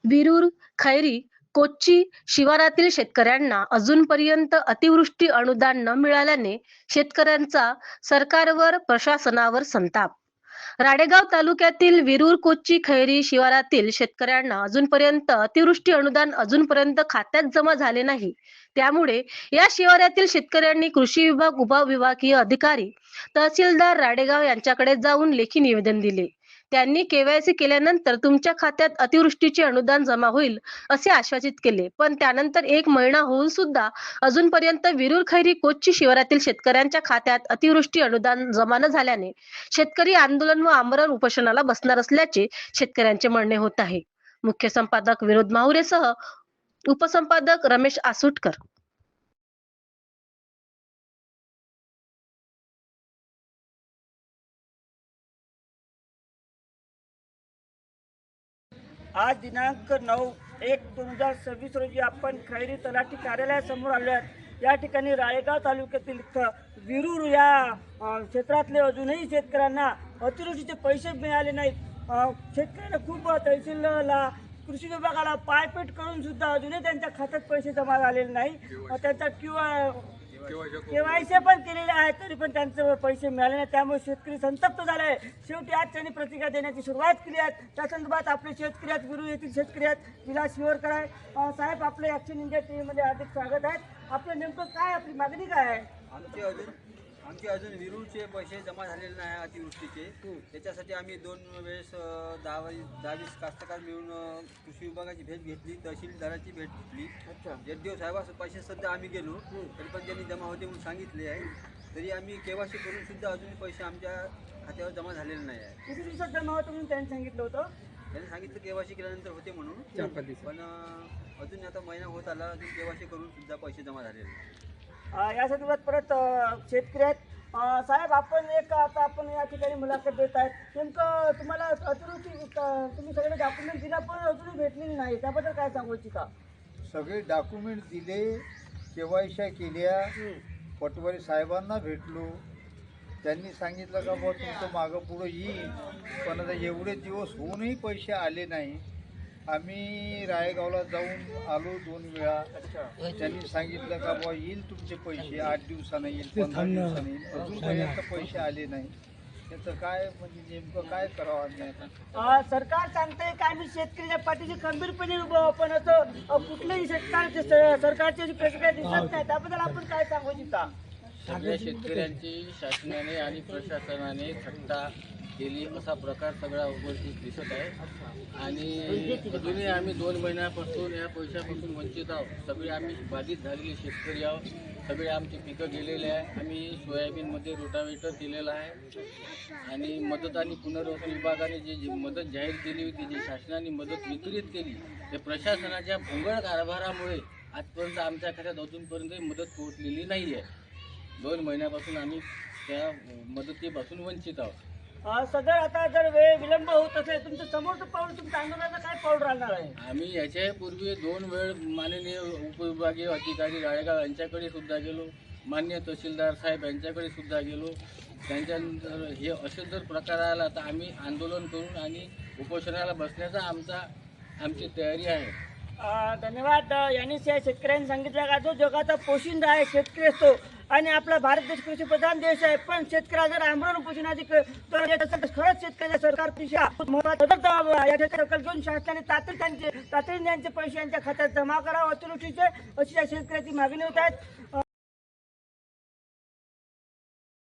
विरूर, खैरी, कोच्ची शिवारातील शेतकऱ्यांना अजूनपर्यंत अतिवृष्टी अनुदान न मिळाल्याने शेतकऱ्यांचा सरकारवर, प्रशासनावर संताप. राळेगाव तालुक्यातील विरूर, कोच्ची, खैरी शिवारातील शेतकऱ्यांना अजूनपर्यंत अतिवृष्टी अनुदान खात्यात जमा झाले नाही. त्यामुळे या शिवारातील शेतकऱ्यांनी कृषी विभाग, उपविभागीय अधिकारी, तहसीलदार राळेगाव यांच्याकडे जाऊन लेखी निवेदन दिले. त्यांनी केवायसी केल्यानंतर तुमच्या खात्यात अतिवृष्टीचे अनुदान जमा होईल असे आश्वासित केले. पण त्यानंतर 1 महिना होऊन सुद्धा अजूनपर्यंत विरूर, खैरी, कोच्ची शिवारातील शेतकऱ्यांच्या खात्यात अतिवृष्टी अनुदान जमा न झाल्याने शेतकरी आंदोलन व आमरण उपोषणाला बसणार असल्याचे शेतकऱ्यांचे म्हणणे होत आहे. मुख्य संपादक विनोद माहुरेसह उपसंपादक रमेश आसुटकर. आज दिनांक 9/1/2026 रोजी आपण खैरी तलाठी कार्यालयासमोर आलो आहेत। या ठिकाणी राळेगाव तालुक्यातील विरूर या क्षेत्रातले अजूनही शेतकऱ्यांना अतिवृष्टीचे पैसे मिळाले नाहीत। शेतकऱ्यांना खूप तहसीलला, कृषी विभागाला पायपीट करून सुद्धा अजूनही त्यांच्या खात्यात पैसे जमा झालेले नाही। त्यांचा केवायसी पण केलेले आहे तरी पण त्यांचे पैसे मिळाले नाही। त्यामुळे शेतकरी संतप्त झाले आहे। शेवटी आज त्यांनी प्रतिक्रिया देण्याची सुरुवात केली आहे। त्या संदर्भात आपले शेतकरी आहेत, विरूर येथील शेतकरी आहेत, विलास शिवरकर आहे। साहेब, आपले ॲक्शन इंडिया टीव्हीमध्ये हार्दिक स्वागत आहे। आपलं नेमकं काय, आपली मागणी काय आहे? आमचे अजून विरूरचे पैसे जमा झालेले नाही अतिवृष्टीचे। त्याच्यासाठी आम्ही 2 वेळेस 10-20 कास्तकार मिळून कृषी विभागाची भेट घेतली, तहसीलदाराची भेट घेतली। जगदेव साहेबांचे पैसे सध्या आम्ही गेलो तरी पण त्यांनी जमा होते म्हणून सांगितले आहे। तरी आम्ही केवायसी करून सुद्धा अजून पैसे आमच्या खात्यावर जमा झालेले नाही आहे। किती दिवसात जमा होतं म्हणून त्यांनी सांगितलं होतं? त्यांनी सांगितलं केवायसी केल्यानंतर होते म्हणून, पण अजून आता महिना होत आला, अजून केवायसी करून सुद्धा पैसे जमा झालेले नाही। या संदर्भात परत शेतकरी आहेत। साहेब, आपण या ठिकाणी मुलाखत देत आहेत। नेमकं तुम्हाला अतिवृष्टी, तुम्ही सगळे डॉक्युमेंट दिला पण अजूनही भेटलेली नाही, त्याबद्दल काय सांगू इच्छिता? सगळे डॉक्युमेंट दिले, केवायसी केल्या, पटवारी साहेबांना भेटलो। त्यांनी सांगितलं का बुवा तुमचं मागं पुढं येईल, पण आता एवढे दिवस होऊनही पैसे आले नाही। आम्ही राळेगावला जाऊन आलो 2 वेळा। त्यांनी सांगितलं का बुवा येईल तुमचे पैसे, 8 दिवसानं येईल, 15 दिवसानं येईल, अजूनपर्यंत पैसे आले नाही। त्याचं काय, म्हणजे नेमकं काय करावं आम्ही आता? सरकार सांगते की आम्ही शेतकऱ्याच्या पाठीशी खंबीरपणे उभं आहोत, पण असं कुठल्याही सरकारची प्रतिक्रिया दिसत नाही, त्याबद्दल आपण काय सांगू इच्छिता? सगळ्या शेतकऱ्यांची शासनाने आणि प्रशासनाने थट्टा केली असा प्रकार सगळ्या उघडकीस दिसत आहे। आणि अजूनही आम्ही 2 महिन्यापासून या पैशापासून वंचित आहोत। सगळे आम्ही बाधित झालेले शेतकरी आहोत। सगळे आमचे पिकं गेलेले आहे। आम्ही सोयाबीनमध्ये रोटावेटर केलेला आहे आणि मदत आणि पुनर्वसन विभागाने जी मदत जाहीर केली होती, जी शासनाने मदत वितरित केली, ते प्रशासनाच्या भोंगळ कारभारामुळे आजपर्यंत आमच्या खात्यात अजूनपर्यंत मदत पोहोचलेली नाही आहे। 2 महिन्यापासून आम्ही त्या मदतीपासून वंचित आहोत। सगळं आता जर वेळ विलंब होत असेल, तुमचं समोरचं पाऊल, तुमच्या आंदोलनाचं काय पाऊल राहणार आहे? आम्ही याच्यापूर्वी 2 वेळ माननीय उपविभागीय अधिकारी राळेगाव यांच्याकडे सुद्धा गेलो, मान्य तहसीलदार साहेब यांच्याकडे सुद्धा गेलो। त्यांच्यानंतर हे असे जर प्रकार आला तर आम्ही आंदोलन करून आणि उपोषणाला बसण्याचा आमची तयारी आहे। धन्यवाद। यांनी शेतकऱ्यांनी सांगितलं का जो जगाचा पोशिंदा आहे शेतकरी असतो आणि आपला भारत देश कृषीप्रधान देश आहे, पण शेतकऱ्या जर आमरण उपोषणाची खरंच शेतकऱ्याच्या सरकार या दखल घेऊन शासनाने तातडीने त्यांचे पैसे यांच्या खात्यात जमा करावं अतिवृष्टीचे, अशी या शेतकऱ्याची मागणी होत आहेत।